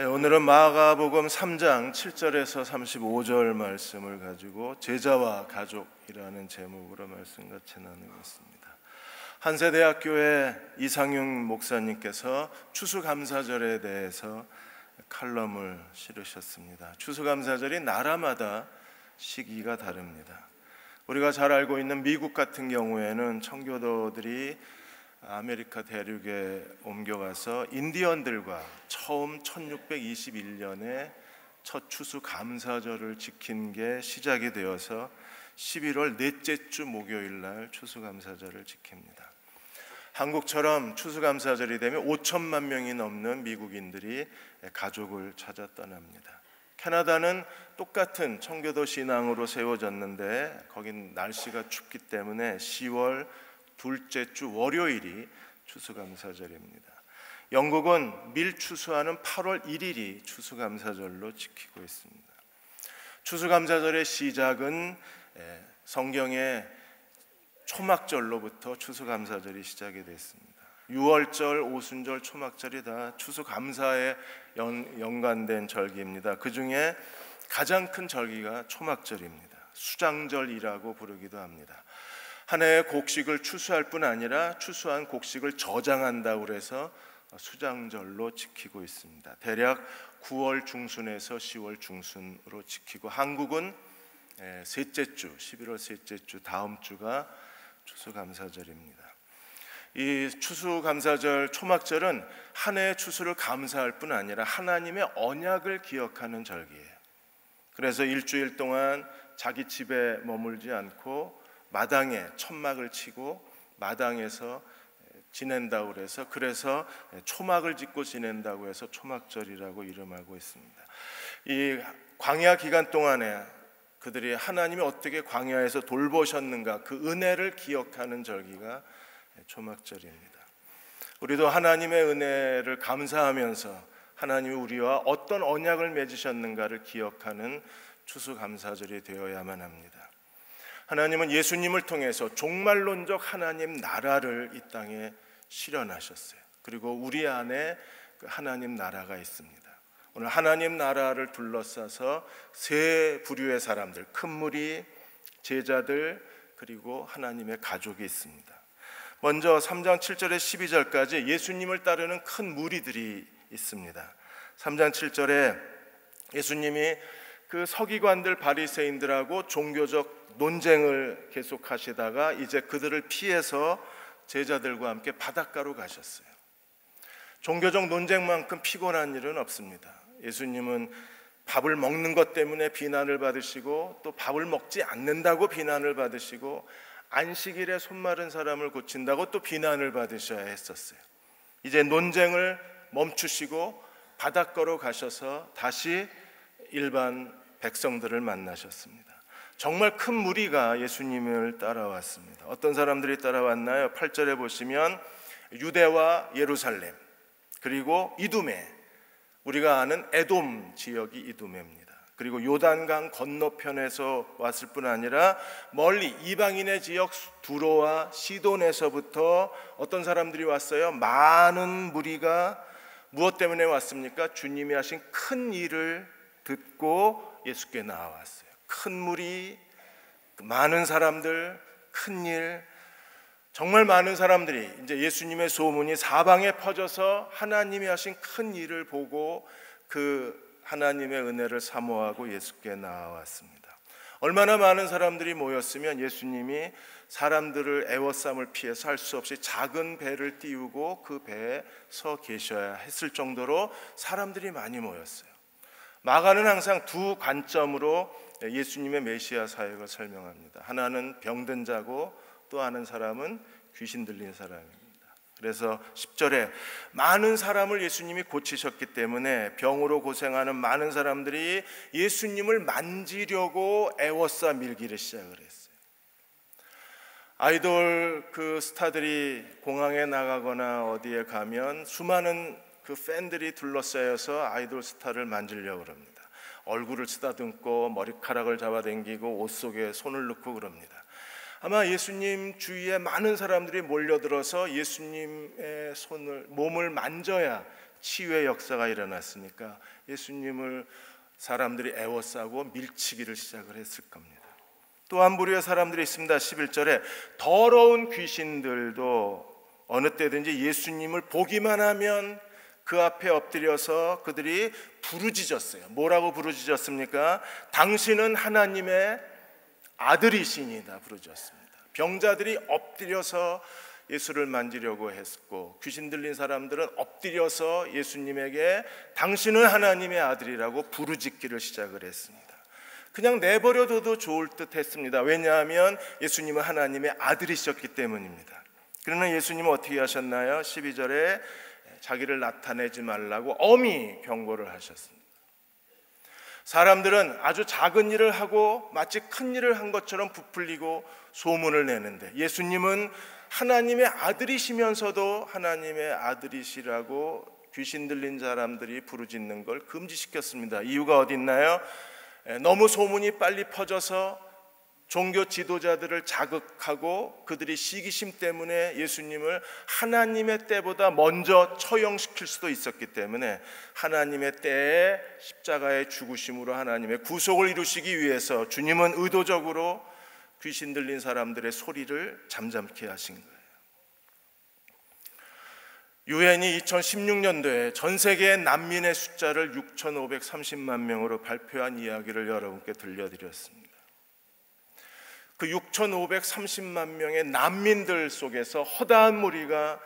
오늘은 마가복음 3장 7절에서 35절 말씀을 가지고 제자와 가족이라는 제목으로 말씀 같이 나누겠습니다. 한세대학교의 이상윤 목사님께서 추수감사절에 대해서 칼럼을 실으셨습니다. 추수감사절이 나라마다 시기가 다릅니다. 우리가 잘 알고 있는 미국 같은 경우에는 청교도들이 아메리카 대륙에 옮겨가서 인디언들과 처음 1621년에 첫 추수감사절을 지킨 게 시작이 되어서 11월 넷째 주 목요일 날 추수감사절을 지킵니다. 한국처럼 추수감사절이 되면 5천만 명이 넘는 미국인들이 가족을 찾아 떠납니다. 캐나다는 똑같은 청교도 신앙으로 세워졌는데 거긴 날씨가 춥기 때문에 10월 둘째 주 월요일이 추수감사절입니다. 영국은 밀추수하는 8월 1일이 추수감사절로 지키고 있습니다. 추수감사절의 시작은 성경의 초막절로부터 추수감사절이 시작이 됐습니다. 유월절, 오순절, 초막절이 다 추수감사에 연관된 절기입니다. 그 중에 가장 큰 절기가 초막절입니다. 수장절이라고 부르기도 합니다. 한 해의 곡식을 추수할 뿐 아니라 추수한 곡식을 저장한다고 해서 수장절로 지키고 있습니다. 대략 9월 중순에서 10월 중순으로 지키고, 한국은 셋째 주, 11월 셋째 주 다음 주가 추수감사절입니다. 이 추수감사절, 초막절은 한 해의 추수를 감사할 뿐 아니라 하나님의 언약을 기억하는 절기예요. 그래서 일주일 동안 자기 집에 머물지 않고 마당에 천막을 치고 마당에서 지낸다고 그래서 초막을 짓고 지낸다고 해서 초막절이라고 이름하고 있습니다. 이 광야 기간 동안에 그들이 하나님이 어떻게 광야에서 돌보셨는가, 그 은혜를 기억하는 절기가 초막절입니다. 우리도 하나님의 은혜를 감사하면서 하나님이 우리와 어떤 언약을 맺으셨는가를 기억하는 추수감사절이 되어야만 합니다. 하나님은 예수님을 통해서 종말론적 하나님 나라를 이 땅에 실현하셨어요. 그리고 우리 안에 그 하나님 나라가 있습니다. 오늘 하나님 나라를 둘러싸서 세 부류의 사람들, 큰 무리, 제자들, 그리고 하나님의 가족이 있습니다. 먼저 3장 7절에 12절까지 예수님을 따르는 큰 무리들이 있습니다. 3장 7절에 예수님이 그 서기관들, 바리새인들하고 종교적 논쟁을 계속하시다가 이제 그들을 피해서 제자들과 함께 바닷가로 가셨어요. 종교적 논쟁만큼 피곤한 일은 없습니다. 예수님은 밥을 먹는 것 때문에 비난을 받으시고, 또 밥을 먹지 않는다고 비난을 받으시고, 안식일에 손 마른 사람을 고친다고 또 비난을 받으셔야 했었어요. 이제 논쟁을 멈추시고 바닷가로 가셔서 다시 일반 백성들을 만나셨습니다. 정말 큰 무리가 예수님을 따라왔습니다. 어떤 사람들이 따라왔나요? 8절에 보시면 유대와 예루살렘, 그리고 이두메, 우리가 아는 에돔 지역이 이두메입니다. 그리고 요단강 건너편에서 왔을 뿐 아니라 멀리 이방인의 지역 두로와 시돈에서부터 어떤 사람들이 왔어요? 많은 무리가 무엇 때문에 왔습니까? 주님이 하신 큰 일을 듣고 예수께 나와왔어요. 큰 무리, 많은 사람들, 큰 일, 정말 많은 사람들이 이제 예수님의 소문이 사방에 퍼져서 하나님이 하신 큰 일을 보고 그 하나님의 은혜를 사모하고 예수께 나와왔습니다. 얼마나 많은 사람들이 모였으면 예수님이 사람들을 애워쌈을 피해서 할 수 없이 작은 배를 띄우고 그 배에 서 계셔야 했을 정도로 사람들이 많이 모였어요. 마가는 항상 두 관점으로 예수님의 메시아 사역을 설명합니다. 하나는 병든 자고 또 하는 사람은 귀신 들린 사람입니다. 그래서 10절에 많은 사람을 예수님이 고치셨기 때문에 병으로 고생하는 많은 사람들이 예수님을 만지려고 애워싸 밀기를 시작을 했어요. 아이돌 그 스타들이 공항에 나가거나 어디에 가면 수많은 그 팬들이 둘러싸여서 아이돌 스타를 만지려고 합니다. 얼굴을 쓰다듬고 머리카락을 잡아당기고 옷 속에 손을 넣고 그럽니다. 아마 예수님 주위에 많은 사람들이 몰려들어서 예수님의 몸을 만져야 치유의 역사가 일어났으니까 예수님을 사람들이 애워싸고 밀치기를 시작을 했을 겁니다. 또 한 부류의 사람들이 있습니다. 11절에 더러운 귀신들도 어느 때든지 예수님을 보기만 하면 그 앞에 엎드려서 그들이 부르짖었어요. 뭐라고 부르짖었습니까? 당신은 하나님의 아들이시니다 부르짖었습니다. 병자들이 엎드려서 예수를 만지려고 했고, 귀신 들린 사람들은 엎드려서 예수님에게 당신은 하나님의 아들이라고 부르짖기를 시작을 했습니다. 그냥 내버려둬도 좋을 듯 했습니다. 왜냐하면 예수님은 하나님의 아들이셨기 때문입니다. 그러나 예수님은 어떻게 하셨나요? 12절에 자기를 나타내지 말라고 엄히 경고를 하셨습니다. 사람들은 아주 작은 일을 하고 마치 큰 일을 한 것처럼 부풀리고 소문을 내는데, 예수님은 하나님의 아들이시면서도 하나님의 아들이시라고 귀신 들린 사람들이 부르짖는 걸 금지시켰습니다. 이유가 어디 있나요? 너무 소문이 빨리 퍼져서 종교 지도자들을 자극하고 그들이 시기심 때문에 예수님을 하나님의 때보다 먼저 처형시킬 수도 있었기 때문에 하나님의 때에 십자가의 죽으심으로 하나님의 구속을 이루시기 위해서 주님은 의도적으로 귀신 들린 사람들의 소리를 잠잠케 하신 거예요. 유엔이 2016년도에 전 세계의 난민의 숫자를 6,530만 명으로 발표한 이야기를 여러분께 들려드렸습니다. 그 6,530만 명의 난민들 속에서 허다한 무리가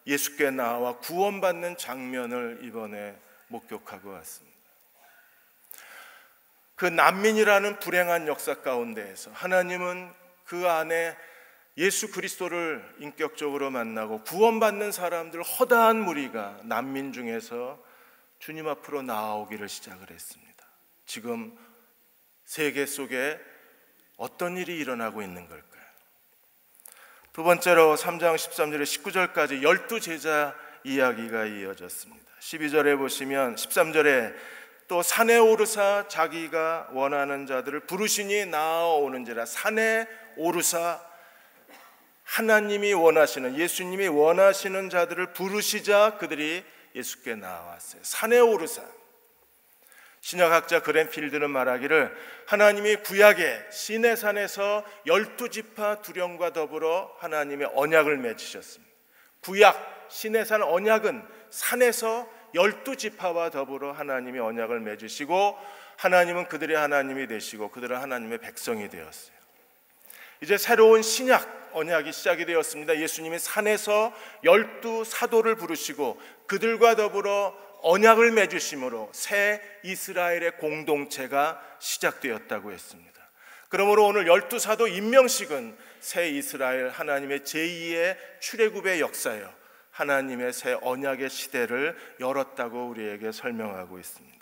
예수께 나와 구원받는 장면을 이번에 목격하고 왔습니다. 그 난민이라는 불행한 역사 가운데에서 하나님은 그 안에 예수 그리스도를 인격적으로 만나고 구원받는 사람들 허다한 무리가 난민 중에서 주님 앞으로 나아오기를 시작을 했습니다. 지금 세계 속에 어떤 일이 일어나고 있는 걸까요? 두 번째로 3장 13절에 19절까지 12제자 이야기가 이어졌습니다. 12절에 보시면 13절에 또 산에 오르사 자기가 원하는 자들을 부르시니 나아오는지라. 산에 오르사 하나님이 원하시는, 예수님이 원하시는 자들을 부르시자 그들이 예수께 나왔어요. 산에 오르사. 신약학자 그랜필드는 말하기를 하나님이 구약의 시내산에서 12지파 두령과 더불어 하나님의 언약을 맺으셨습니다. 구약 시내산 언약은 산에서 12지파와 더불어 하나님이 언약을 맺으시고 하나님은 그들의 하나님이 되시고 그들은 하나님의 백성이 되었어요. 이제 새로운 신약 언약이 시작이 되었습니다. 예수님이 산에서 12사도를 부르시고 그들과 더불어 언약을 맺으심으로 새 이스라엘의 공동체가 시작되었다고 했습니다. 그러므로 오늘 12사도 임명식은 새 이스라엘 하나님의 제2의 출애굽의 역사요, 하나님의 새 언약의 시대를 열었다고 우리에게 설명하고 있습니다.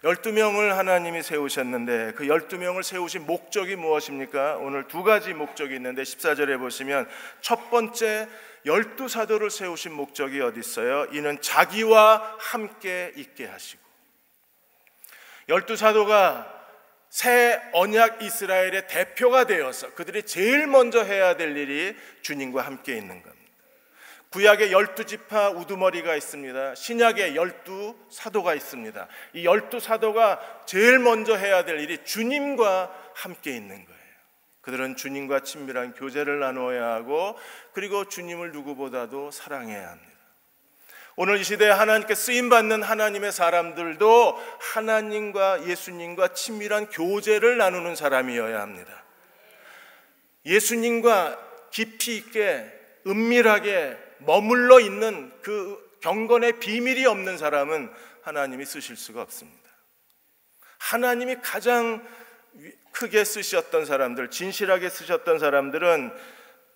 12명을 하나님이 세우셨는데 그 12명을 세우신 목적이 무엇입니까? 오늘 두 가지 목적이 있는데 14절에 보시면 첫 번째 12사도를 세우신 목적이 어디 있어요? 이는 자기와 함께 있게 하시고. 12사도가 새 언약 이스라엘의 대표가 되어서 그들이 제일 먼저 해야 될 일이 주님과 함께 있는 겁니다. 구약에 12지파 우두머리가 있습니다. 신약에 12사도가 있습니다. 이 12사도가 제일 먼저 해야 될 일이 주님과 함께 있는 거예요. 그들은 주님과 친밀한 교제를 나누어야 하고 그리고 주님을 누구보다도 사랑해야 합니다. 오늘 이 시대에 하나님께 쓰임받는 하나님의 사람들도 하나님과 예수님과 친밀한 교제를 나누는 사람이어야 합니다. 예수님과 깊이 있게 은밀하게 머물러 있는 그 경건의 비밀이 없는 사람은 하나님이 쓰실 수가 없습니다. 하나님이 가장 크게 쓰셨던 사람들, 진실하게 쓰셨던 사람들은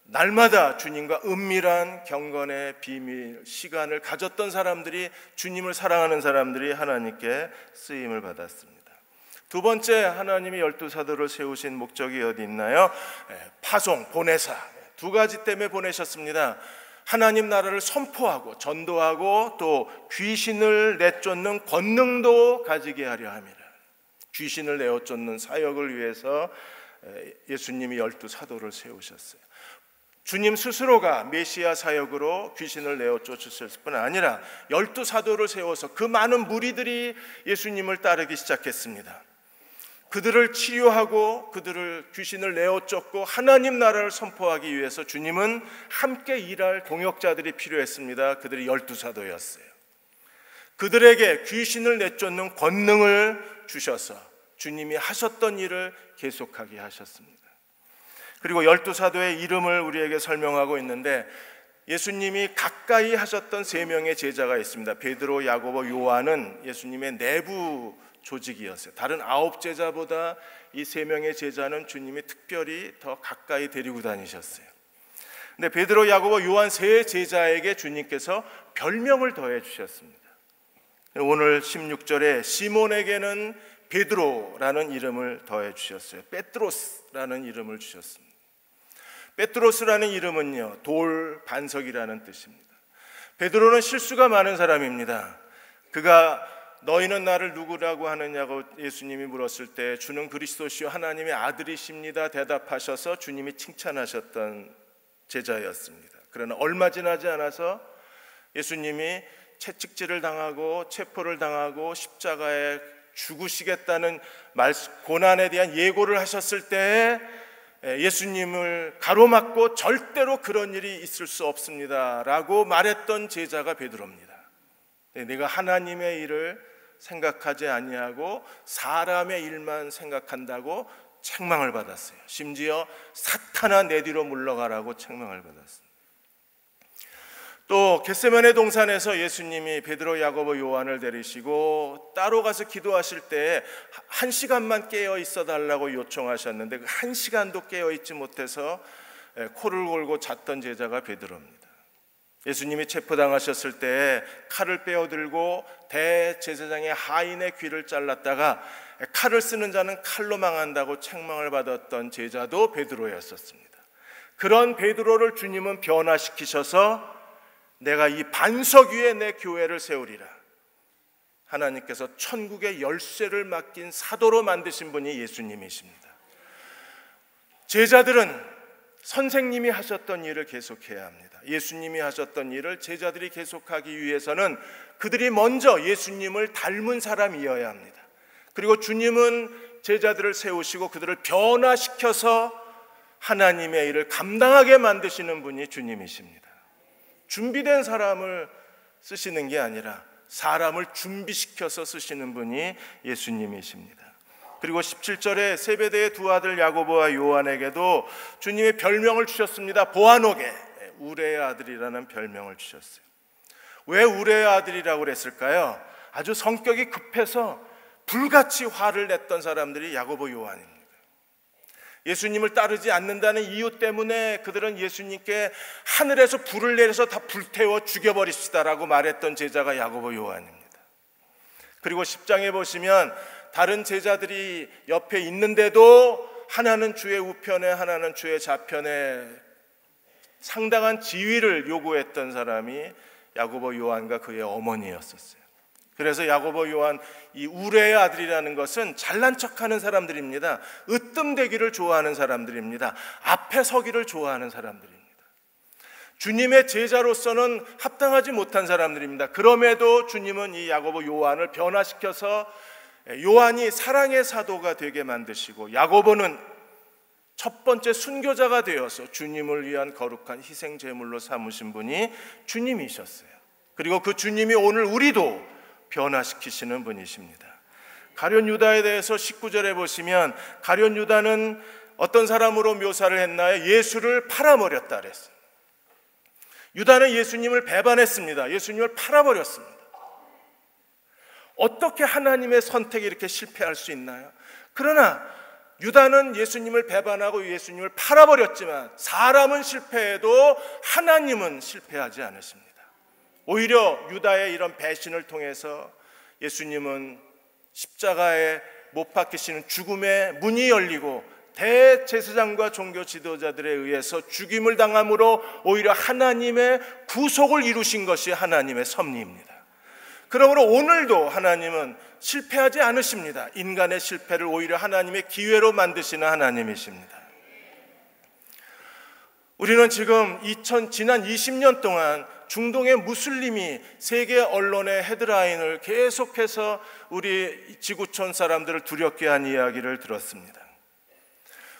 날마다 주님과 은밀한 경건의 비밀, 시간을 가졌던 사람들이, 주님을 사랑하는 사람들이 하나님께 쓰임을 받았습니다. 두 번째, 하나님이 12사도를 세우신 목적이 어디 있나요? 파송, 보내사. 두 가지 때문에 보내셨습니다. 하나님 나라를 선포하고 전도하고 또 귀신을 내쫓는 권능도 가지게 하려 함이라. 귀신을 내어쫓는 사역을 위해서 예수님이 12사도를 세우셨어요. 주님 스스로가 메시아 사역으로 귀신을 내어 쫓으실 뿐 아니라 12사도를 세워서 그 많은 무리들이 예수님을 따르기 시작했습니다. 그들을 치유하고 그들을 귀신을 내어 쫓고 하나님 나라를 선포하기 위해서 주님은 함께 일할 동역자들이 필요했습니다. 그들이 12사도였어요. 그들에게 귀신을 내쫓는 권능을 주셔서 주님이 하셨던 일을 계속하게 하셨습니다. 그리고 12사도의 이름을 우리에게 설명하고 있는데 예수님이 가까이 하셨던 3명의 제자가 있습니다. 베드로, 야고보, 요한은 예수님의 내부 조직이었어요. 다른 9제자보다 이 3명의 제자는 주님이 특별히 더 가까이 데리고 다니셨어요. 근데 베드로, 야고보, 요한 3제자에게 주님께서 별명을 더해 주셨습니다. 오늘 16절에 시몬에게는 베드로라는 이름을 더해 주셨어요. 베트로스라는 이름을 주셨습니다. 베트로스라는 이름은요, 돌 반석이라는 뜻입니다. 베드로는 실수가 많은 사람입니다. 그가 너희는 나를 누구라고 하느냐고 예수님이 물었을 때 주는 그리스도시요 하나님의 아들이십니다 대답하셔서 주님이 칭찬하셨던 제자였습니다. 그러나 얼마 지나지 않아서 예수님이 채찍질을 당하고 체포를 당하고 십자가에 죽으시겠다는 고난에 대한 예고를 하셨을 때 예수님을 가로막고 절대로 그런 일이 있을 수 없습니다 라고 말했던 제자가 베드로입니다. 내가 하나님의 일을 생각하지 아니하고 사람의 일만 생각한다고 책망을 받았어요. 심지어 사탄아 내 뒤로 물러가라고 책망을 받았습니다. 또 겟세마네 동산에서 예수님이 베드로, 야고보, 요한을 데리시고 따로 가서 기도하실 때 1시간만 깨어 있어 달라고 요청하셨는데 그 1시간도 깨어 있지 못해서 코를 골고 잤던 제자가 베드로입니다. 예수님이 체포당하셨을 때 칼을 빼어들고 대제사장의 하인의 귀를 잘랐다가 칼을 쓰는 자는 칼로 망한다고 책망을 받았던 제자도 베드로였었습니다. 그런 베드로를 주님은 변화시키셔서 내가 이 반석 위에 내 교회를 세우리라. 하나님께서 천국의 열쇠를 맡긴 사도로 만드신 분이 예수님이십니다. 제자들은 선생님이 하셨던 일을 계속해야 합니다. 예수님이 하셨던 일을 제자들이 계속하기 위해서는 그들이 먼저 예수님을 닮은 사람이어야 합니다. 그리고 주님은 제자들을 세우시고 그들을 변화시켜서 하나님의 일을 감당하게 만드시는 분이 주님이십니다. 준비된 사람을 쓰시는 게 아니라 사람을 준비시켜서 쓰시는 분이 예수님이십니다. 그리고 17절에 세베대의 두 아들 야고보와 요한에게도 주님의 별명을 주셨습니다. 보아노게, 우레의 아들이라는 별명을 주셨어요. 왜 우레의 아들이라고 그랬을까요? 아주 성격이 급해서 불같이 화를 냈던 사람들이 야고보, 요한입니다. 예수님을 따르지 않는다는 이유 때문에 그들은 예수님께 하늘에서 불을 내려서 다 불태워 죽여버립시다라고 말했던 제자가 야고보, 요한입니다. 그리고 10장에 보시면 다른 제자들이 옆에 있는데도 하나는 주의 우편에 하나는 주의 좌편에 상당한 지위를 요구했던 사람이 야고보, 요한과 그의 어머니였었어요. 그래서 야고보, 요한 이 우레의 아들이라는 것은 잘난 척하는 사람들입니다. 으뜸되기를 좋아하는 사람들입니다. 앞에 서기를 좋아하는 사람들입니다. 주님의 제자로서는 합당하지 못한 사람들입니다. 그럼에도 주님은 이 야고보, 요한을 변화시켜서 요한이 사랑의 사도가 되게 만드시고 야고보는 첫 번째 순교자가 되어서 주님을 위한 거룩한 희생 제물로 삼으신 분이 주님이셨어요. 그리고 그 주님이 오늘 우리도 변화시키시는 분이십니다. 가룟 유다에 대해서 19절에 보시면 가룟 유다는 어떤 사람으로 묘사를 했나요? 예수를 팔아버렸다 그랬어요. 유다는 예수님을 배반했습니다. 예수님을 팔아버렸습니다. 어떻게 하나님의 선택이 이렇게 실패할 수 있나요? 그러나 유다는 예수님을 배반하고 예수님을 팔아버렸지만 사람은 실패해도 하나님은 실패하지 않으십니다. 오히려 유다의 이런 배신을 통해서 예수님은 십자가에 못 박히시는 죽음의 문이 열리고 대제사장과 종교 지도자들에 의해서 죽임을 당함으로 오히려 하나님의 구속을 이루신 것이 하나님의 섭리입니다. 그러므로 오늘도 하나님은 실패하지 않으십니다. 인간의 실패를 오히려 하나님의 기회로 만드시는 하나님이십니다. 우리는 지금 지난 20년 동안 중동의 무슬림이 세계 언론의 헤드라인을 계속해서 우리 지구촌 사람들을 두렵게 한 이야기를 들었습니다.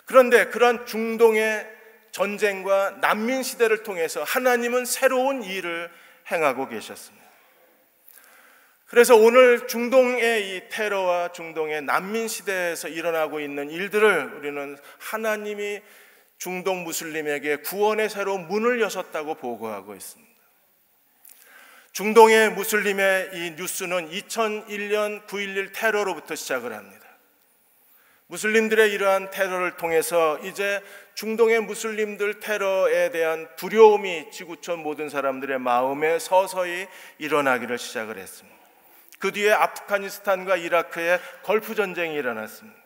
그런데 그런 중동의 전쟁과 난민 시대를 통해서 하나님은 새로운 일을 행하고 계셨습니다. 그래서 오늘 중동의 이 테러와 중동의 난민 시대에서 일어나고 있는 일들을 우리는 하나님이 중동 무슬림에게 구원의 새로운 문을 여셨다고 보고하고 있습니다. 중동의 무슬림의 이 뉴스는 2001년 9.11 테러로부터 시작을 합니다. 무슬림들의 이러한 테러를 통해서 이제 중동의 무슬림들 테러에 대한 두려움이 지구촌 모든 사람들의 마음에 서서히 일어나기를 시작을 했습니다. 그 뒤에 아프가니스탄과 이라크의 걸프 전쟁이 일어났습니다.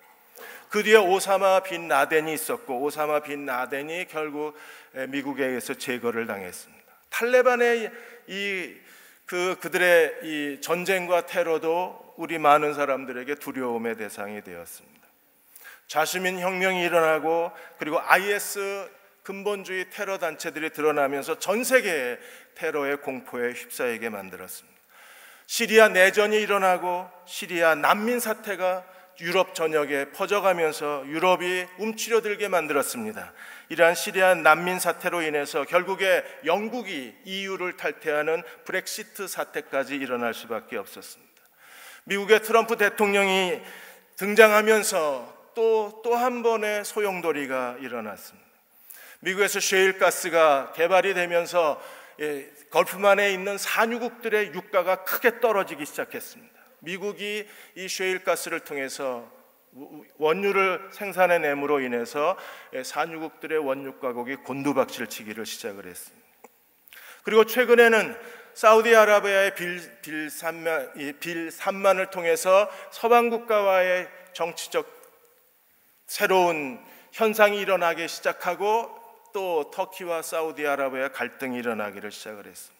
그 뒤에 오사마 빈 라덴이 있었고, 오사마 빈 라덴이 결국 미국에 의해서 제거를 당했습니다. 탈레반의 그들의 이 전쟁과 테러도 우리 많은 사람들에게 두려움의 대상이 되었습니다. 자시민 혁명이 일어나고, 그리고 IS 근본주의 테러 단체들이 드러나면서 전 세계의 테러의 공포에 휩싸이게 만들었습니다. 시리아 내전이 일어나고 시리아 난민 사태가 유럽 전역에 퍼져가면서 유럽이 움츠려들게 만들었습니다. 이러한 시리아 난민 사태로 인해서 결국에 영국이 EU를 탈퇴하는 브렉시트 사태까지 일어날 수밖에 없었습니다. 미국의 트럼프 대통령이 등장하면서 또 한 번의 소용돌이가 일어났습니다. 미국에서 셰일가스가 개발이 되면서 걸프만에 있는 산유국들의 유가가 크게 떨어지기 시작했습니다. 미국이 이 셰일가스를 통해서 원유를 생산해냄으로 인해서 산유국들의 원유 가격이 곤두박질 치기를 시작을 했습니다. 그리고 최근에는 사우디아라비아의 빌 3만을 통해서 서방 국가와의 정치적 새로운 현상이 일어나기 시작하고, 또 터키와 사우디아라비아의 갈등이 일어나기를 시작을 했습니다.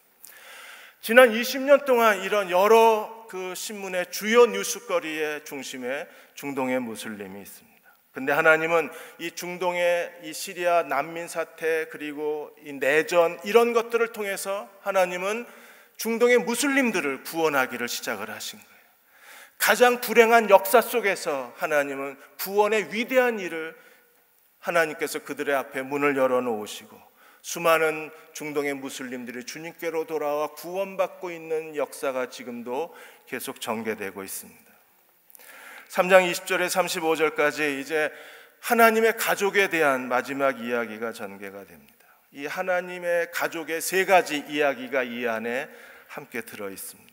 지난 20년 동안 이런 여러 그 신문의 주요 뉴스거리의 중심에 중동의 무슬림이 있습니다. 근데 하나님은 이 중동의 이 시리아 난민 사태, 그리고 이 내전, 이런 것들을 통해서 하나님은 중동의 무슬림들을 구원하기를 시작을 하신 거예요. 가장 불행한 역사 속에서 하나님은 구원의 위대한 일을 하나님께서 그들의 앞에 문을 열어놓으시고, 수많은 중동의 무슬림들이 주님께로 돌아와 구원받고 있는 역사가 지금도 계속 전개되고 있습니다. 3장 20절에 35절까지 이제 하나님의 가족에 대한 마지막 이야기가 전개가 됩니다. 이 하나님의 가족의 세 가지 이야기가 이 안에 함께 들어 있습니다.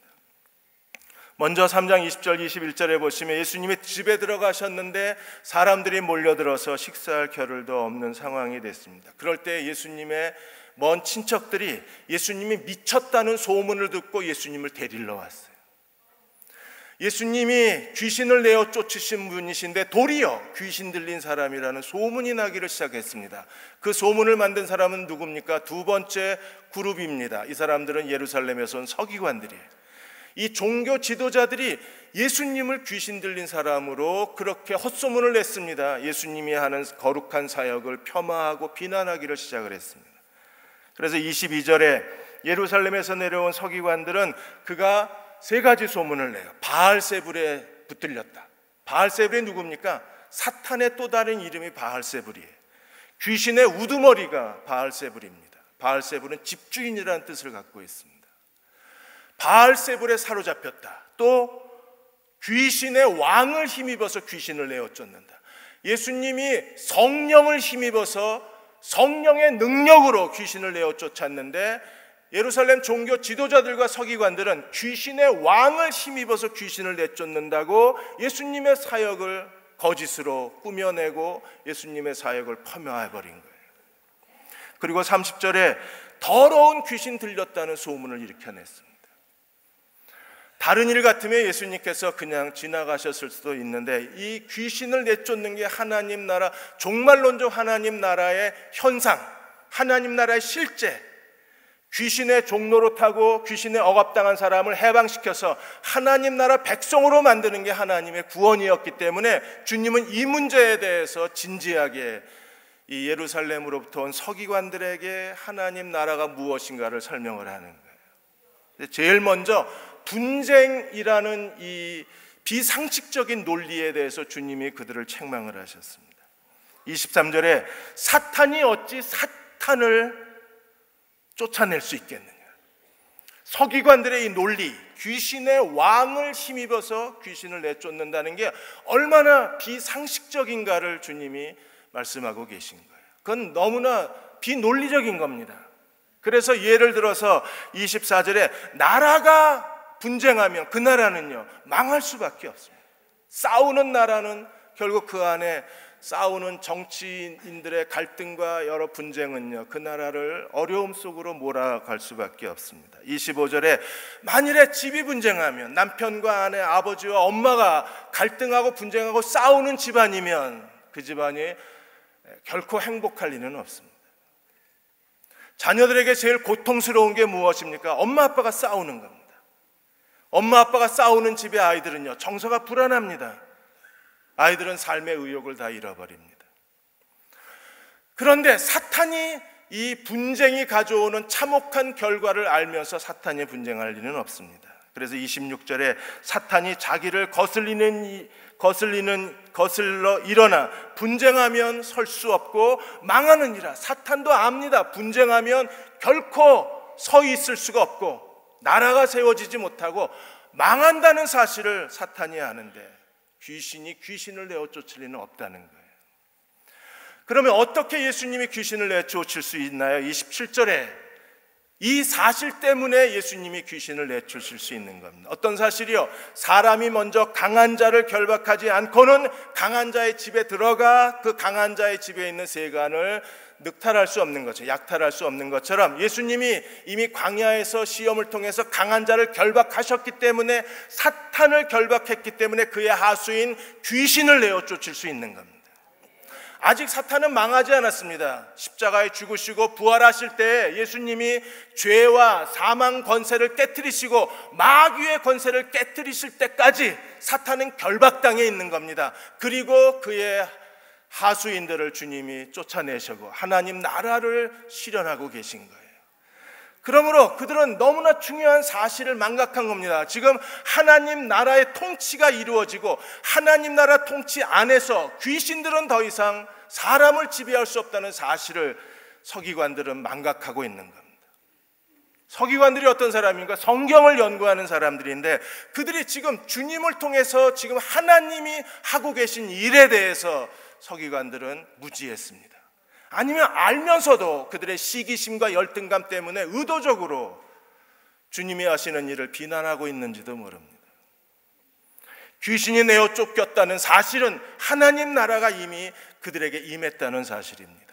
먼저 3장 20절 21절에 보시면 예수님이 집에 들어가셨는데 사람들이 몰려들어서 식사할 겨를도 없는 상황이 됐습니다. 그럴 때 예수님의 먼 친척들이 예수님이 미쳤다는 소문을 듣고 예수님을 데리러 왔어요. 예수님이 귀신을 내어 쫓으신 분이신데 도리어 귀신 들린 사람이라는 소문이 나기를 시작했습니다. 그 소문을 만든 사람은 누굽니까? 두 번째 그룹입니다. 이 사람들은 예루살렘에서 온 서기관들이에요. 이 종교 지도자들이 예수님을 귀신 들린 사람으로 그렇게 헛소문을 냈습니다. 예수님이 하는 거룩한 사역을 폄하하고 비난하기를 시작을 했습니다. 그래서 22절에 예루살렘에서 내려온 서기관들은 그가 세 가지 소문을 내요. 바알세불에 붙들렸다. 바알세불이 누굽니까? 사탄의 또 다른 이름이 바알세불이에요. 귀신의 우두머리가 바알세불입니다. 바알세불은 집주인이라는 뜻을 갖고 있습니다. 바알세불에 사로잡혔다. 또 귀신의 왕을 힘입어서 귀신을 내어 쫓는다. 예수님이 성령을 힘입어서 성령의 능력으로 귀신을 내어 쫓았는데, 예루살렘 종교 지도자들과 서기관들은 귀신의 왕을 힘입어서 귀신을 내쫓는다고 예수님의 사역을 거짓으로 꾸며내고 예수님의 사역을 폄하해버린 거예요. 그리고 30절에 더러운 귀신 들렸다는 소문을 일으켜냈습니다. 다른 일 같으면 예수님께서 그냥 지나가셨을 수도 있는데, 이 귀신을 내쫓는 게 하나님 나라, 종말론적 하나님 나라의 현상, 하나님 나라의 실제, 귀신의 종로로 타고 귀신에 억압당한 사람을 해방시켜서 하나님 나라 백성으로 만드는 게 하나님의 구원이었기 때문에 주님은 이 문제에 대해서 진지하게 이 예루살렘으로부터 온 서기관들에게 하나님 나라가 무엇인가를 설명을 하는 거예요. 제일 먼저 분쟁이라는 이 비상식적인 논리에 대해서 주님이 그들을 책망을 하셨습니다. 23절에 사탄이 어찌 사탄을 쫓아낼 수 있겠느냐. 서기관들의 이 논리, 귀신의 왕을 힘입어서 귀신을 내쫓는다는 게 얼마나 비상식적인가를 주님이 말씀하고 계신 거예요. 그건 너무나 비논리적인 겁니다. 그래서 예를 들어서 24절에 나라가 분쟁하면 그 나라는요 망할 수밖에 없습니다. 싸우는 나라는 결국 그 안에 싸우는 정치인들의 갈등과 여러 분쟁은요 그 나라를 어려움 속으로 몰아갈 수밖에 없습니다. 25절에 만일에 집이 분쟁하면 남편과 아내, 아버지와 엄마가 갈등하고 분쟁하고 싸우는 집안이면 그 집안이 결코 행복할 리는 없습니다. 자녀들에게 제일 고통스러운 게 무엇입니까? 엄마 아빠가 싸우는 겁니다. 엄마 아빠가 싸우는 집의 아이들은요 정서가 불안합니다. 아이들은 삶의 의욕을 다 잃어버립니다. 그런데 사탄이 이 분쟁이 가져오는 참혹한 결과를 알면서 사탄이 분쟁할 리는 없습니다. 그래서 26절에 사탄이 자기를 거슬러 일어나 분쟁하면 설 수 없고 망하느니라. 사탄도 압니다. 분쟁하면 결코 서 있을 수가 없고 나라가 세워지지 못하고 망한다는 사실을 사탄이 아는데 귀신이 귀신을 내어쫓을 리는 없다는 거예요. 그러면 어떻게 예수님이 귀신을 내쫓을 수 있나요? 27절에 이 사실 때문에 예수님이 귀신을 내쫓을 수 있는 겁니다. 어떤 사실이요? 사람이 먼저 강한 자를 결박하지 않고는 강한 자의 집에 들어가 그 강한 자의 집에 있는 세간을 늑탈할 수 없는 것처럼, 약탈할 수 없는 것처럼 예수님이 이미 광야에서 시험을 통해서 강한 자를 결박하셨기 때문에, 사탄을 결박했기 때문에 그의 하수인 귀신을 내어쫓을 수 있는 겁니다. 아직 사탄은 망하지 않았습니다. 십자가에 죽으시고 부활하실 때 예수님이 죄와 사망 권세를 깨트리시고 마귀의 권세를 깨트리실 때까지 사탄은 결박당해 있는 겁니다. 그리고 그의 하수인들을 주님이 쫓아내시고 하나님 나라를 실현하고 계신 거예요. 그러므로 그들은 너무나 중요한 사실을 망각한 겁니다. 지금 하나님 나라의 통치가 이루어지고 하나님 나라 통치 안에서 귀신들은 더 이상 사람을 지배할 수 없다는 사실을 서기관들은 망각하고 있는 겁니다. 서기관들이 어떤 사람인가? 성경을 연구하는 사람들인데 그들이 지금 주님을 통해서 지금 하나님이 하고 계신 일에 대해서 서기관들은 무지했습니다. 아니면 알면서도 그들의 시기심과 열등감 때문에 의도적으로 주님이 하시는 일을 비난하고 있는지도 모릅니다. 귀신이 내어 쫓겼다는 사실은 하나님 나라가 이미 그들에게 임했다는 사실입니다.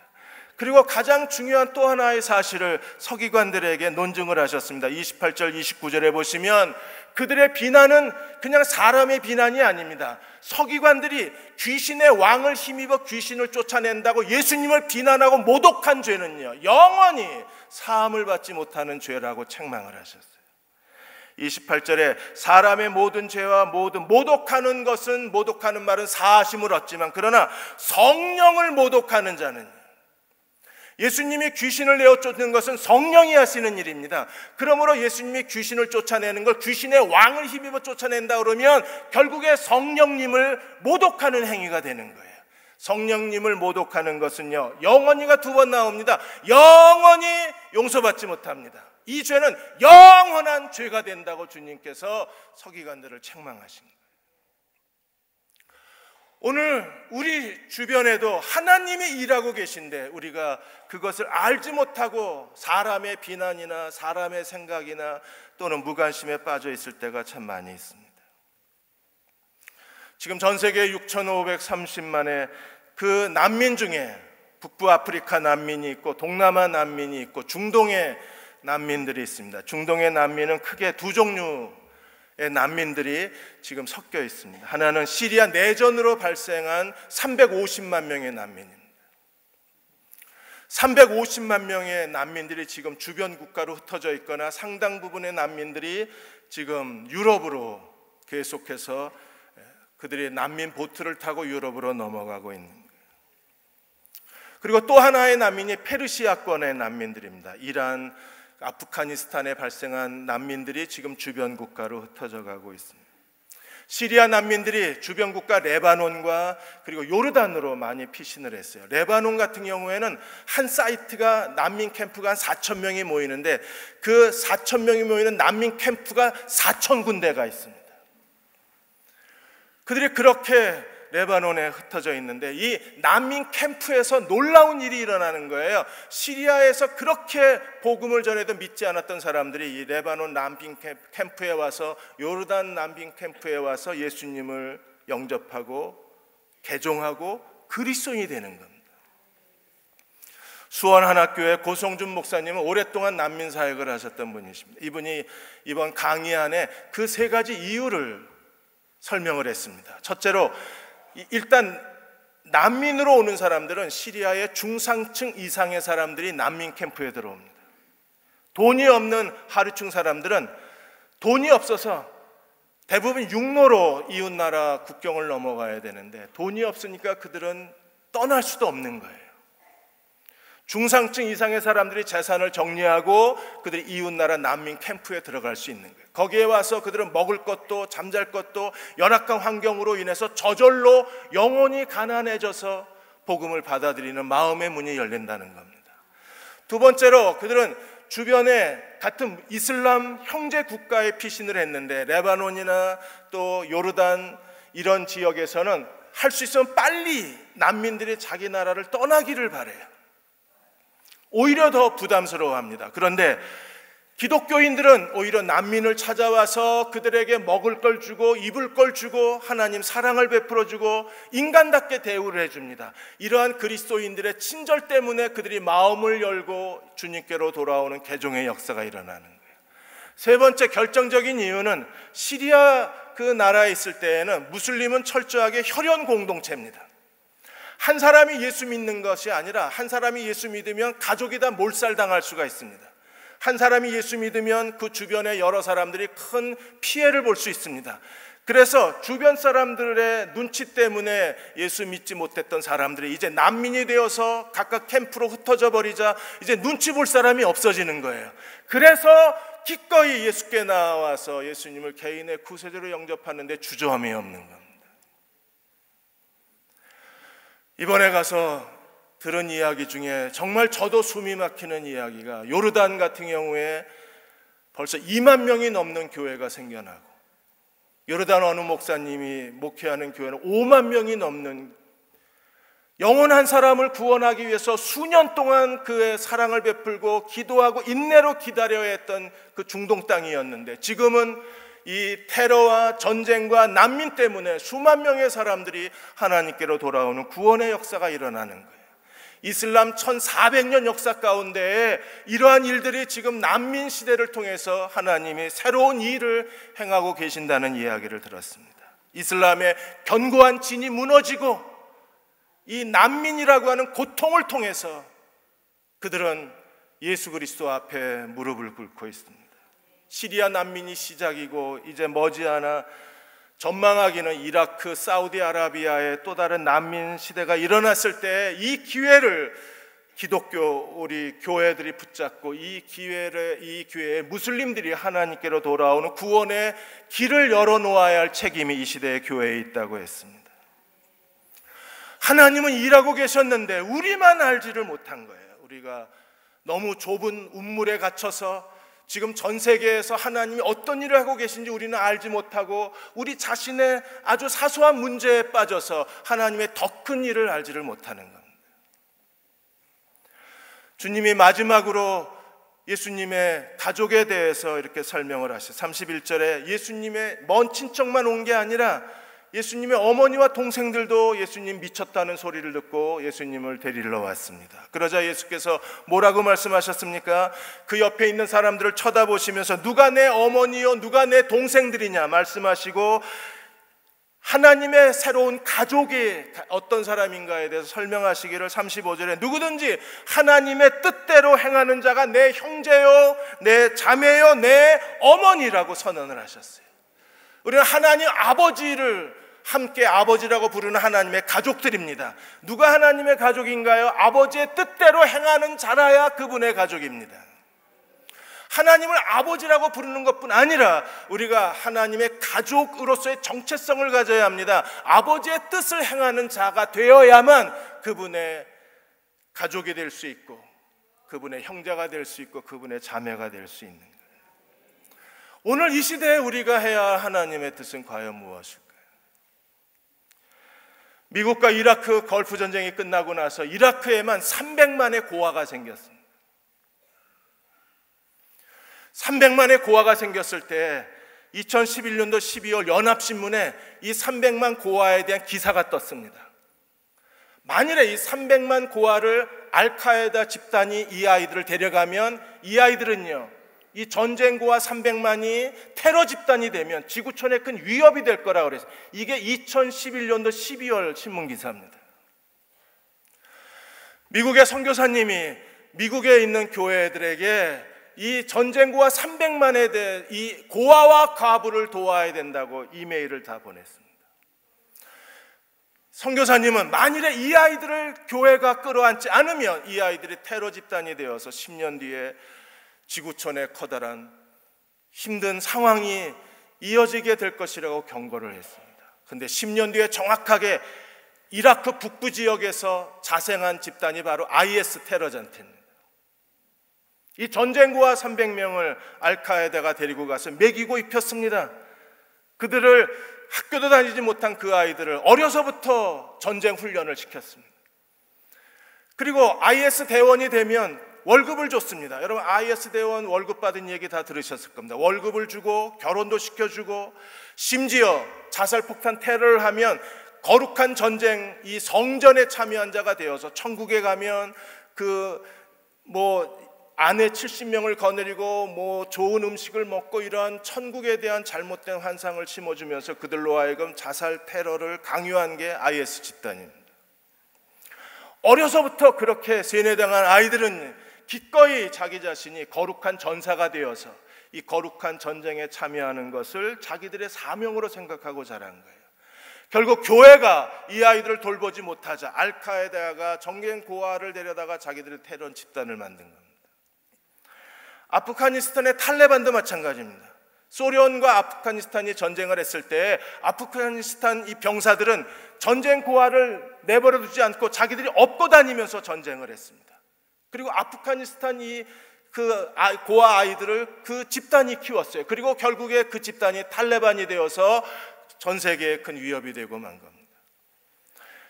그리고 가장 중요한 또 하나의 사실을 서기관들에게 논증을 하셨습니다. 28절 29절에 보시면 그들의 비난은 그냥 사람의 비난이 아닙니다. 서기관들이 귀신의 왕을 힘입어 귀신을 쫓아낸다고 예수님을 비난하고 모독한 죄는요 영원히 사함을 받지 못하는 죄라고 책망을 하셨어요. 28절에 사람의 모든 죄와 모든 모독하는 것은, 모독하는 말은 사하심을 얻지만 그러나 성령을 모독하는 자는, 예수님이 귀신을 내어 쫓는 것은 성령이 하시는 일입니다. 그러므로 예수님이 귀신을 쫓아내는 걸 귀신의 왕을 힘입어 쫓아낸다 그러면 결국에 성령님을 모독하는 행위가 되는 거예요. 성령님을 모독하는 것은요 영원히가 두 번 나옵니다. 영원히 용서받지 못합니다. 이 죄는 영원한 죄가 된다고 주님께서 서기관들을 책망하신 거예요. 오늘 우리 주변에도 하나님이 일하고 계신데 우리가 그것을 알지 못하고 사람의 비난이나 사람의 생각이나 또는 무관심에 빠져 있을 때가 참 많이 있습니다. 지금 전 세계 6,530만의 그 난민 중에 북부 아프리카 난민이 있고 동남아 난민이 있고 중동의 난민들이 있습니다. 중동의 난민은 크게 두 종류의 난민들이 지금 섞여 있습니다. 하나는 시리아 내전으로 발생한 350만 명의 난민입니다. 350만 명의 난민들이 지금 주변 국가로 흩어져 있거나 상당 부분의 난민들이 지금 유럽으로 계속해서 그들이 난민 보트를 타고 유럽으로 넘어가고 있는 거예요. 그리고 또 하나의 난민이 페르시아권의 난민들입니다. 이란, 아프가니스탄에 발생한 난민들이 지금 주변 국가로 흩어져 가고 있습니다. 시리아 난민들이 주변 국가 레바논과 그리고 요르단으로 많이 피신을 했어요. 레바논 같은 경우에는 한 사이트가 난민 캠프가 한 4천 명이 모이는데 그 4천 명이 모이는 난민 캠프가 4천 군데가 있습니다. 그들이 그렇게 레바논에 흩어져 있는데 이 난민 캠프에서 놀라운 일이 일어나는 거예요. 시리아에서 그렇게 복음을 전해도 믿지 않았던 사람들이 이 레바논 난민 캠프에 와서, 요르단 난민 캠프에 와서 예수님을 영접하고 개종하고 그리스도인이 되는 겁니다. 수원하나교회 고성준 목사님은 오랫동안 난민 사역을 하셨던 분이십니다. 이분이 이번 강의 안에 그 세 가지 이유를 설명을 했습니다. 첫째로, 일단 난민으로 오는 사람들은 시리아의 중상층 이상의 사람들이 난민 캠프에 들어옵니다. 돈이 없는 하류층 사람들은 돈이 없어서 대부분 육로로 이웃나라 국경을 넘어가야 되는데 돈이 없으니까 그들은 떠날 수도 없는 거예요. 중상층 이상의 사람들이 재산을 정리하고 그들이 이웃나라 난민 캠프에 들어갈 수 있는 거예요. 거기에 와서 그들은 먹을 것도 잠잘 것도 열악한 환경으로 인해서 저절로 영혼이 가난해져서 복음을 받아들이는 마음의 문이 열린다는 겁니다. 두 번째로, 그들은 주변에 같은 이슬람 형제 국가에 피신을 했는데 레바논이나 또 요르단 이런 지역에서는 할 수 있으면 빨리 난민들이 자기 나라를 떠나기를 바래요. 오히려 더 부담스러워합니다. 그런데 기독교인들은 오히려 난민을 찾아와서 그들에게 먹을 걸 주고 입을 걸 주고 하나님 사랑을 베풀어 주고 인간답게 대우를 해줍니다. 이러한 그리스도인들의 친절 때문에 그들이 마음을 열고 주님께로 돌아오는 개종의 역사가 일어나는 거예요. 세 번째 결정적인 이유는 시리아 그 나라에 있을 때에는 무슬림은 철저하게 혈연 공동체입니다. 한 사람이 예수 믿는 것이 아니라 한 사람이 예수 믿으면 가족이 다 몰살당할 수가 있습니다. 한 사람이 예수 믿으면 그 주변의 여러 사람들이 큰 피해를 볼 수 있습니다. 그래서 주변 사람들의 눈치 때문에 예수 믿지 못했던 사람들이 이제 난민이 되어서 각각 캠프로 흩어져 버리자 이제 눈치 볼 사람이 없어지는 거예요. 그래서 기꺼이 예수께 나와서 예수님을 개인의 구세주로 영접하는데 주저함이 없는 겁니다. 이번에 가서 들은 이야기 중에 정말 저도 숨이 막히는 이야기가, 요르단 같은 경우에 벌써 2만 명이 넘는 교회가 생겨나고 요르단 어느 목사님이 목회하는 교회는 5만 명이 넘는, 영원한 사람을 구원하기 위해서 수년 동안 그의 사랑을 베풀고 기도하고 인내로 기다려야 했던 그 중동 땅이었는데 지금은 이 테러와 전쟁과 난민 때문에 수만 명의 사람들이 하나님께로 돌아오는 구원의 역사가 일어나는 거예요. 이슬람 1400년 역사 가운데 이러한 일들이 지금 난민 시대를 통해서 하나님이 새로운 일을 행하고 계신다는 이야기를 들었습니다. 이슬람의 견고한 진이 무너지고 이 난민이라고 하는 고통을 통해서 그들은 예수 그리스도 앞에 무릎을 꿇고 있습니다. 시리아 난민이 시작이고 이제 머지않아 전망하기는 이라크, 사우디아라비아의 또 다른 난민 시대가 일어났을 때 이 기회를 기독교 우리 교회들이 붙잡고 이 기회에 무슬림들이 하나님께로 돌아오는 구원의 길을 열어놓아야 할 책임이 이 시대의 교회에 있다고 했습니다. 하나님은 일하고 계셨는데 우리만 알지를 못한 거예요. 우리가 너무 좁은 운물에 갇혀서 지금 전 세계에서 하나님이 어떤 일을 하고 계신지 우리는 알지 못하고 우리 자신의 아주 사소한 문제에 빠져서 하나님의 더 큰 일을 알지를 못하는 겁니다. 주님이 마지막으로 예수님의 가족에 대해서 이렇게 설명을 하셔요. 31절에 예수님의 먼 친척만 온 게 아니라 예수님의 어머니와 동생들도 예수님 미쳤다는 소리를 듣고 예수님을 데리러 왔습니다. 그러자 예수께서 뭐라고 말씀하셨습니까? 그 옆에 있는 사람들을 쳐다보시면서 누가 내 어머니요 누가 내 동생들이냐 말씀하시고 하나님의 새로운 가족이 어떤 사람인가에 대해서 설명하시기를 35절에 누구든지 하나님의 뜻대로 행하는 자가 내 형제요 내 자매요 내 어머니라고 선언을 하셨어요. 우리는 하나님 아버지를 함께 아버지라고 부르는 하나님의 가족들입니다. 누가 하나님의 가족인가요? 아버지의 뜻대로 행하는 자라야 그분의 가족입니다. 하나님을 아버지라고 부르는 것뿐 아니라 우리가 하나님의 가족으로서의 정체성을 가져야 합니다. 아버지의 뜻을 행하는 자가 되어야만 그분의 가족이 될 수 있고, 그분의 형제가 될 수 있고, 그분의 자매가 될 수 있는 거예요. 오늘 이 시대에 우리가 해야 할 하나님의 뜻은 과연 무엇일까요? 미국과 이라크 걸프 전쟁이 끝나고 나서 이라크에만 300만의 고아가 생겼습니다. 300만의 고아가 생겼을 때 2011년도 12월 연합신문에 이 300만 고아에 대한 기사가 떴습니다. 만일에 이 300만 고아를 알카에다 집단이 이 아이들을 데려가면 이 아이들은요, 이 전쟁 고아 300만이 테러 집단이 되면 지구촌에 큰 위협이 될 거라고 그랬어요. 이게 2011년도 12월 신문 기사입니다. 미국의 선교사님이 미국에 있는 교회들에게 이 전쟁 고아 300만에 대해 이 고아와 과부를 도와야 된다고 이메일을 다 보냈습니다. 선교사님은 만일에 이 아이들을 교회가 끌어안지 않으면 이 아이들이 테러 집단이 되어서 10년 뒤에 지구촌에 커다란 힘든 상황이 이어지게 될 것이라고 경고를 했습니다. 그런데 10년 뒤에 정확하게 이라크 북부 지역에서 자생한 집단이 바로 IS 테러 단체입니다. 이 전쟁고아 300명을 알카에다가 데리고 가서 먹이고 입혔습니다. 그들을 학교도 다니지 못한 그 아이들을 어려서부터 전쟁 훈련을 시켰습니다. 그리고 IS 대원이 되면 월급을 줬습니다. 여러분 IS 대원 월급 받은 얘기 다 들으셨을 겁니다. 월급을 주고 결혼도 시켜주고 심지어 자살폭탄 테러를 하면 거룩한 전쟁 이 성전에 참여한 자가 되어서 천국에 가면 아내 70명을 거느리고 좋은 음식을 먹고 이러한 천국에 대한 잘못된 환상을 심어주면서 그들로 하여금 자살 테러를 강요한 게 IS 집단입니다. 어려서부터 그렇게 세뇌당한 아이들은 기꺼이 자기 자신이 거룩한 전사가 되어서 이 거룩한 전쟁에 참여하는 것을 자기들의 사명으로 생각하고 자란 거예요. 결국 교회가 이 아이들을 돌보지 못하자 알카에다가 전쟁 고아를 데려다가 자기들의 테러 집단을 만든 겁니다. 아프가니스탄의 탈레반도 마찬가지입니다. 소련과 아프가니스탄이 전쟁을 했을 때 아프가니스탄 이 병사들은 전쟁 고아를 내버려 두지 않고 자기들이 업고 다니면서 전쟁을 했습니다. 그리고 아프가니스탄 고아 아이들을 그 집단이 키웠어요. 그리고 결국에 그 집단이 탈레반이 되어서 전 세계에 큰 위협이 되고 만 겁니다.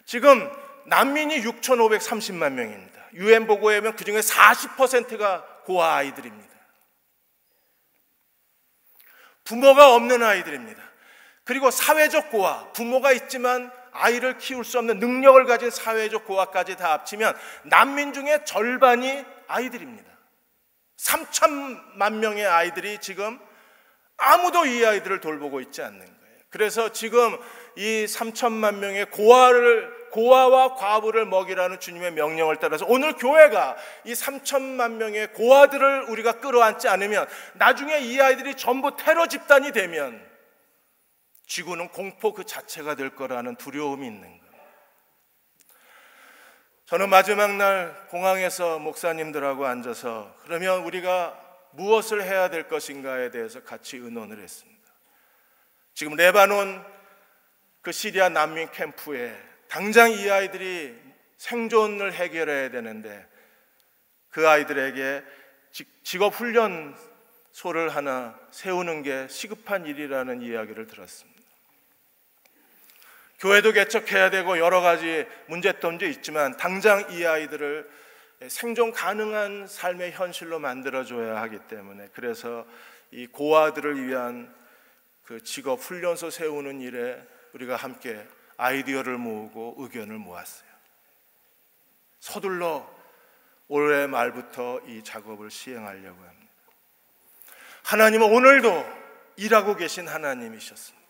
지금 난민이 6,530만 명입니다. UN 보고에 의하면 그중에 40%가 고아 아이들입니다. 부모가 없는 아이들입니다. 그리고 사회적 고아, 부모가 있지만 아이를 키울 수 없는 능력을 가진 사회적 고아까지 다 합치면 난민 중에 절반이 아이들입니다. 3천만 명의 아이들이 지금 아무도 이 아이들을 돌보고 있지 않는 거예요. 그래서 지금 이 3천만 명의 고아와 과부를 먹이라는 주님의 명령을 따라서 오늘 교회가 이 3천만 명의 고아들을 우리가 끌어안지 않으면 나중에 이 아이들이 전부 테러 집단이 되면 지구는 공포 그 자체가 될 거라는 두려움이 있는 거예요. 저는 마지막 날 공항에서 목사님들하고 앉아서 그러면 우리가 무엇을 해야 될 것인가에 대해서 같이 의논을 했습니다. 지금 레바논 그 시리아 난민 캠프에 당장 이 아이들이 생존을 해결해야 되는데 그 아이들에게 직업훈련소를 하나 세우는 게 시급한 일이라는 이야기를 들었습니다. 교회도 개척해야 되고 여러 가지 문제점도 있지만 당장 이 아이들을 생존 가능한 삶의 현실로 만들어줘야 하기 때문에 그래서 이 고아들을 위한 그 직업훈련소 세우는 일에 우리가 함께 아이디어를 모으고 의견을 모았어요. 서둘러 올해 말부터 이 작업을 시행하려고 합니다. 하나님은 오늘도 일하고 계신 하나님이셨습니다.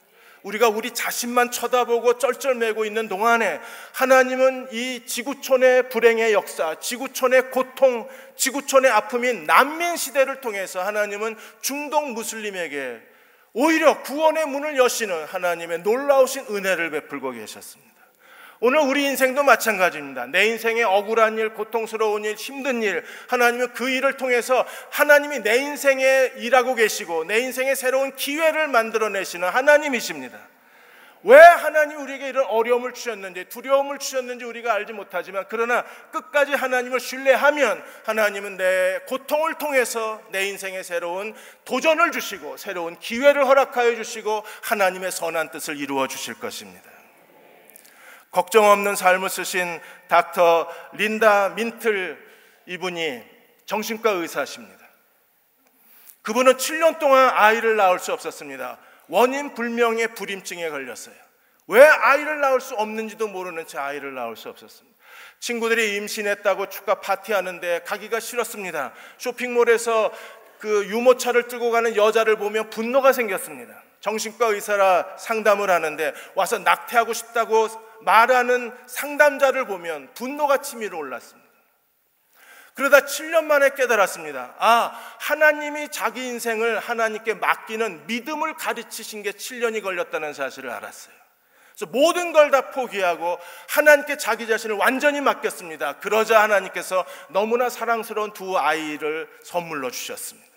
우리가 우리 자신만 쳐다보고 쩔쩔매고 있는 동안에 하나님은 이 지구촌의 불행의 역사, 지구촌의 고통, 지구촌의 아픔인 난민 시대를 통해서 하나님은 중동 무슬림에게 오히려 구원의 문을 여시는 하나님의 놀라우신 은혜를 베풀고 계셨습니다. 오늘 우리 인생도 마찬가지입니다. 내 인생의 억울한 일, 고통스러운 일, 힘든 일, 하나님은 그 일을 통해서 하나님이 내 인생에 일하고 계시고 내 인생에 새로운 기회를 만들어내시는 하나님이십니다. 왜 하나님이 우리에게 이런 어려움을 주셨는지, 두려움을 주셨는지 우리가 알지 못하지만, 그러나 끝까지 하나님을 신뢰하면 하나님은 내 고통을 통해서 내 인생에 새로운 도전을 주시고 새로운 기회를 허락하여 주시고 하나님의 선한 뜻을 이루어 주실 것입니다. 걱정 없는 삶을 쓰신 닥터 린다 민틀, 이분이 정신과 의사십니다. 그분은 7년 동안 아이를 낳을 수 없었습니다. 원인 불명의 불임증에 걸렸어요. 왜 아이를 낳을 수 없는지도 모르는 채 아이를 낳을 수 없었습니다. 친구들이 임신했다고 축하 파티하는데 가기가 싫었습니다. 쇼핑몰에서 그 유모차를 끌고 가는 여자를 보면 분노가 생겼습니다. 정신과 의사라 상담을 하는데 와서 낙태하고 싶다고 말하는 상담자를 보면 분노가 치밀어 올랐습니다. 그러다 7년 만에 깨달았습니다. 하나님이 자기 인생을 하나님께 맡기는 믿음을 가르치신 게 7년이 걸렸다는 사실을 알았어요. 그래서 모든 걸 다 포기하고 하나님께 자기 자신을 완전히 맡겼습니다. 그러자 하나님께서 너무나 사랑스러운 두 아이를 선물로 주셨습니다.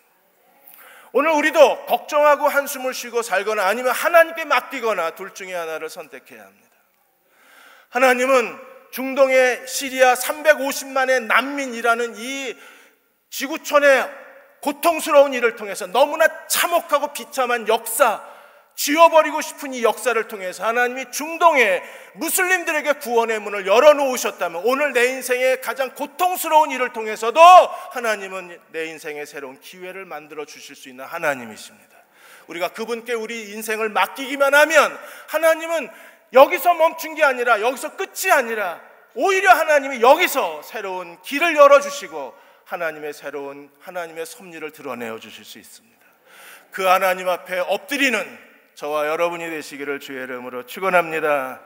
오늘 우리도 걱정하고 한숨을 쉬고 살거나 아니면 하나님께 맡기거나 둘 중에 하나를 선택해야 합니다. 하나님은 중동의 시리아 350만의 난민이라는 이 지구촌의 고통스러운 일을 통해서 너무나 참혹하고 비참한 역사, 지워버리고 싶은 이 역사를 통해서 하나님이 중동의 무슬림들에게 구원의 문을 열어놓으셨다면 오늘 내 인생의 가장 고통스러운 일을 통해서도 하나님은 내 인생의 새로운 기회를 만들어 주실 수 있는 하나님이십니다. 우리가 그분께 우리 인생을 맡기기만 하면 하나님은 여기서 멈춘 게 아니라, 여기서 끝이 아니라 오히려 하나님이 여기서 새로운 길을 열어주시고 하나님의 새로운 하나님의 섭리를 드러내어 주실 수 있습니다. 그 하나님 앞에 엎드리는 저와 여러분이 되시기를 주의 이름으로 축원합니다.